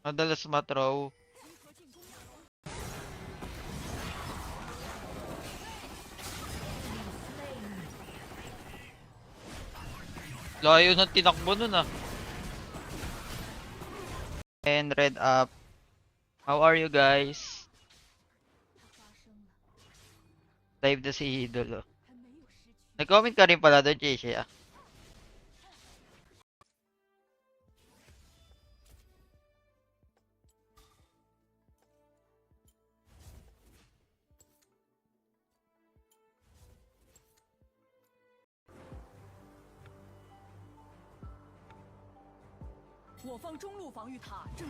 Madalas matraw. Layo ng tinakbo nun ah. And red up. How are you guys? Live na si Idol oh. Nag-comment ka rin pala doon, JC ah.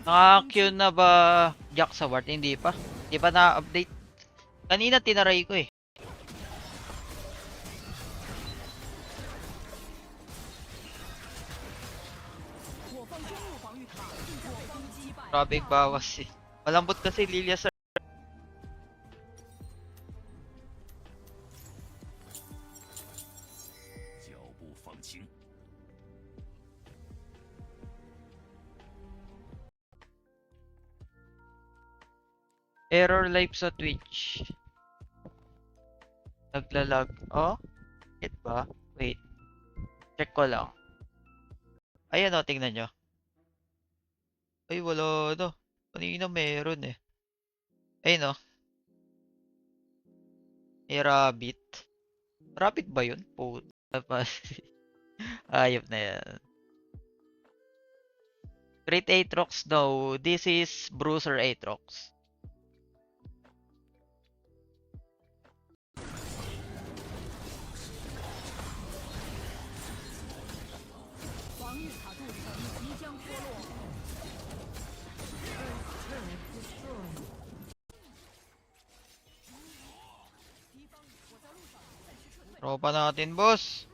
Naka-Q na ba Jack sa ward? Hindi pa. Hindi pa na-update. Kanina tinaray ko eh. Grabe yung bawas eh. Malambot kasi Lilia sir. Error live sa Twitch. Naglalag. Oh? Hit ba? Wait. Check ko lang. Ayan o, tingnan nyo. Ay, wala na. Kanina meron eh. Ayun o. May rabbit. Rabbit ba yun? Puta pa. Ayop na yan. Great Aatrox no. This is Bruiser Aatrox. Tropa natin, boss.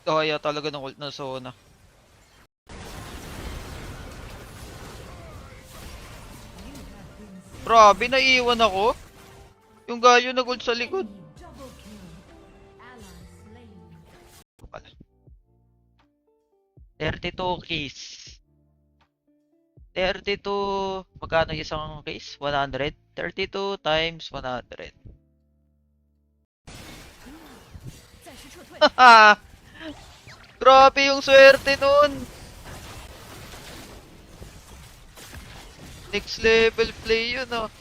Kaya talaga ng ult na Sona. Grabe, naiiwan ako. Yung Galio nag-ult sa likod. 32 case. 32, magkano isang case? 100? 32 times 100. Grabe yung swerte nun. Next level play yun oh.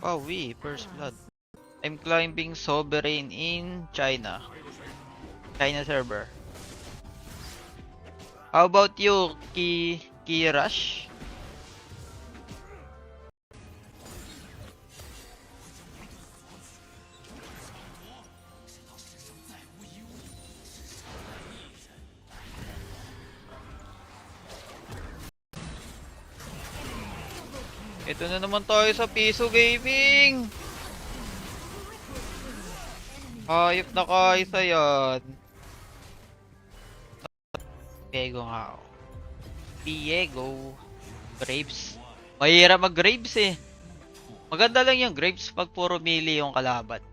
Oh, first blood. I'm climbing Sovereign in China. China server. How about you, Rush? Ito na naman tayo sa Piso Gaming. Hayop na kaisa yan. Diego nga ako. Diego. Graves. Mahirap mag-Graves eh. Maganda lang yung Graves pag puro melee yung kalaban.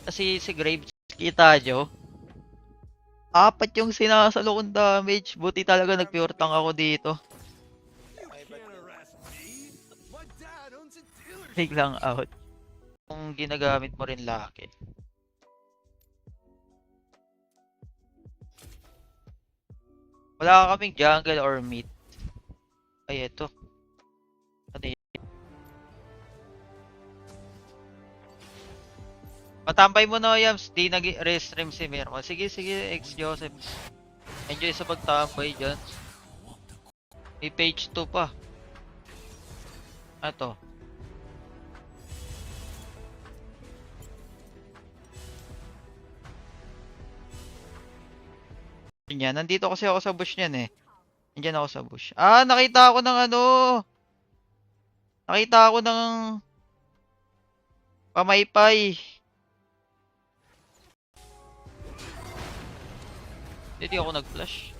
Kasi si Graves, kita nyo, 4 yung sinasalo kong damage. Buti talaga nag-pure tank ako dito. Biglang out. Kung ginagamit mo rin laki. Wala kaming jungle or mid. Ay, eto. Ano yun? Patampay mo na, Yams. Di nag-restream si Mirmo. Sige, ex-Joseph. Enjoy sa pagtambay dyan. May page 2 pa. Ato. Yan, nandito kasi ako sa bush niyan eh. Nandiyan ako sa bush. Ah, nakita ako ng ano. Nakita ako ng Pamaypay. Hindi ako nag-flash.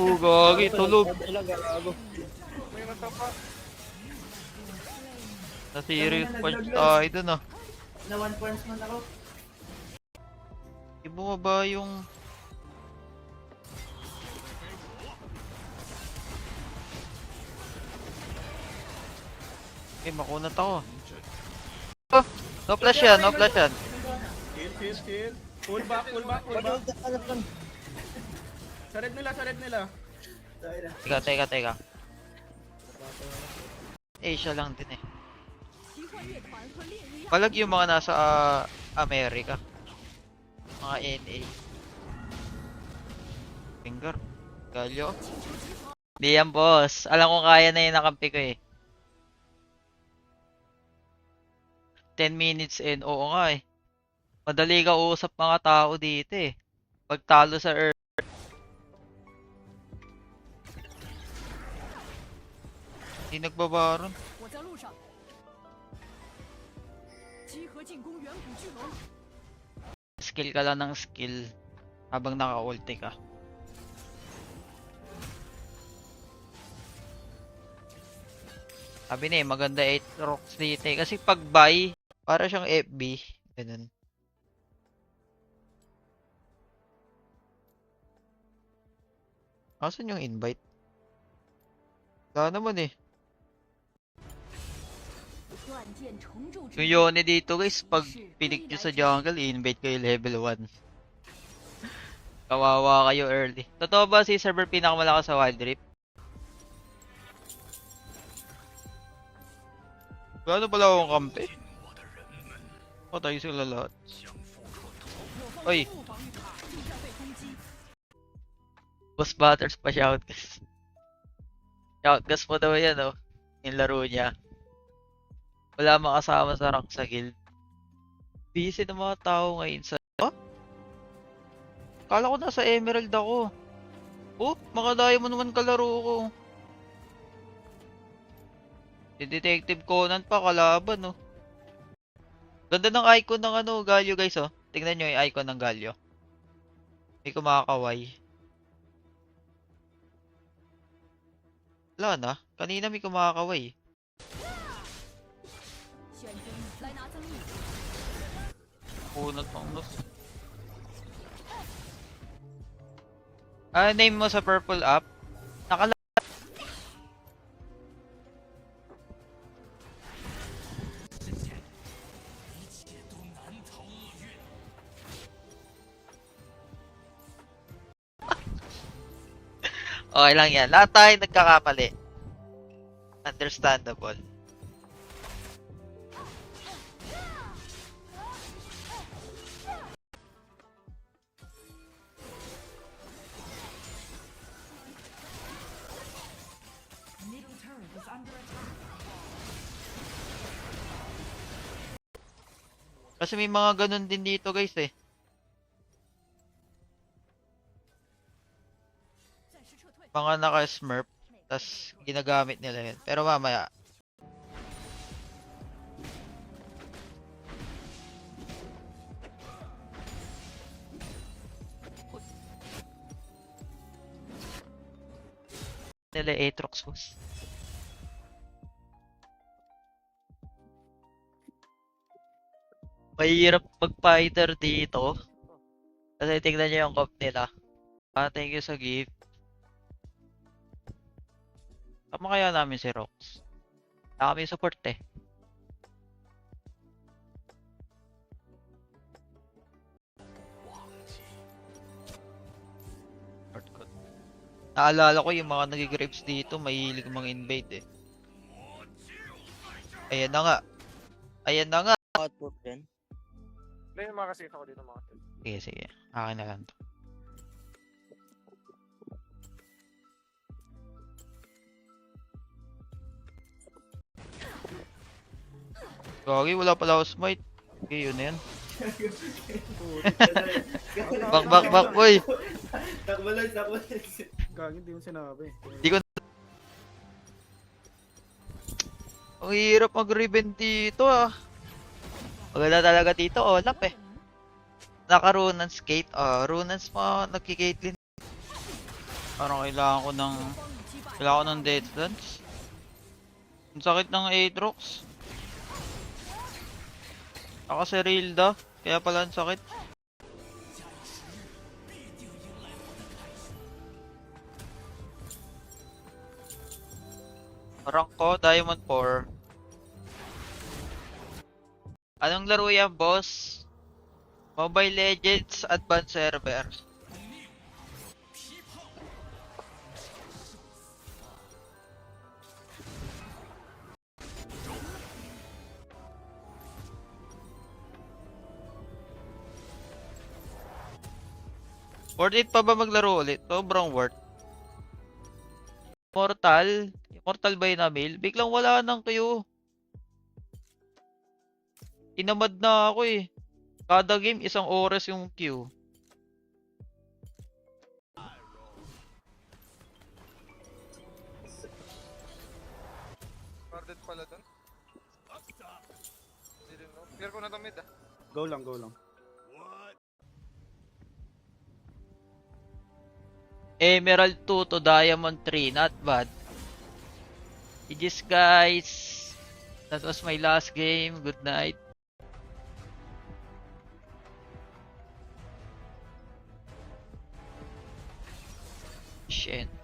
Gagi, tulog. May matapa. Na-serious punch tayo dun ah. Na 1 points man ako. Di bumaba yung... Eh, makunat ako. Oh, no flash yan, no flash yan. Kill. Pull back. Sa red nila. Teka. Eh, siya lang din eh. Palag yung mga nasa Amerika. Mga NA. Finger. Galyo. Di yan, boss. Alam ko kaya na yung nakampi ko eh. 10 minutes in. Oo nga eh. Madali ka usap mga tao dito eh. Pagtalo sa Earth. Hindi nagbabaron. 我在路上，集合进攻远古巨龙。 Skill ka lang ng skill habang naka-ulti ka. Sabi na eh, maganda 8 rocks dito eh. Kasi pag buy, para siyang FB. Ganun. Asan yung invite? Wala naman eh. 断剑重铸之 Yung Yone dito guys, pag pinik nyo sa jungle, i-invite kayo level 1. Kawawa kayo early. Totoo ba si server pinakamalakas sa Wild Rift? Gano'n pala akong kampi? Patay sila lahat. 我方 Oy. 的副防御塔正在被攻击， Boss Butters pa shoutcast. Shoutcast mo daw yan oh. Yung laro niya. Wala makasama sa rank sa guild. Busy ng mga tao ngayon sa... Oh? Kala ko nasa Emerald ako. Oh, mga Diamond 1 kalaro ko. Si Detective Conan pa kalaban oh. Ganda ng icon ng ano, Galio guys oh. Tingnan nyo yung icon ng Galio. May kumakaway. Wala na. Kanina may kumakaway. 选择来拿增益。 Punot ng nos. Ah, name mo sa purple app. Nakala... Okay lang yan. Lahat tayo nagkakamali. Understandable. Kasi may mga ganun din dito guys eh. 暂时撤退。 Mga naka-smurf. Tas ginagamit nila yun. Pero mamaya. Nila Aatrox boss. Mahirap mag-fighter dito. Kasi tingnan nyo yung comp nila. Ah, thank you sa gift. Tama kaya namin si Rox. Wala kami support eh. Naalala ko yung mga nag-grapes dito, mahilig mga invade eh. Ayan na nga. Ayan na nga. Output din. Hindi, makasita ko dito mga tol. Sige. Akin na lang to. Gagi, wala pala ako smite. Okay, yun na yan. Back, boy. Takbo lang, takbo lang. Gagi, hindi mo sinabi. Di ko... Ang hirap mag-ribbon dito ah. Maganda talaga dito, Olap eh. Naka-runans gate. Runans pa, nagki-gatelin. Parang kailangan ko ng... 方已击败， Kailangan ko ng death dance. Ang sakit ng Aatrox. Ako si Rilda. Kaya pala ang sakit. Rank ko, Diamond 4. Anong laro yan, boss? Mobile Legends Advanced Server. Worth it pa ba maglaro ulit? Sobrang worth. Immortal? Immortal ba yun, Amil? Biglang wala ng Q. Tinamad na ako eh. Kada game, 1 oras yung Q. Guarded pala dun. Hindi rin, no? Clear ko na to mid ah. Go lang, go lang. Emerald 2 to Diamond 3. Not bad. GG's guys. That was my last game. Good night. Shit.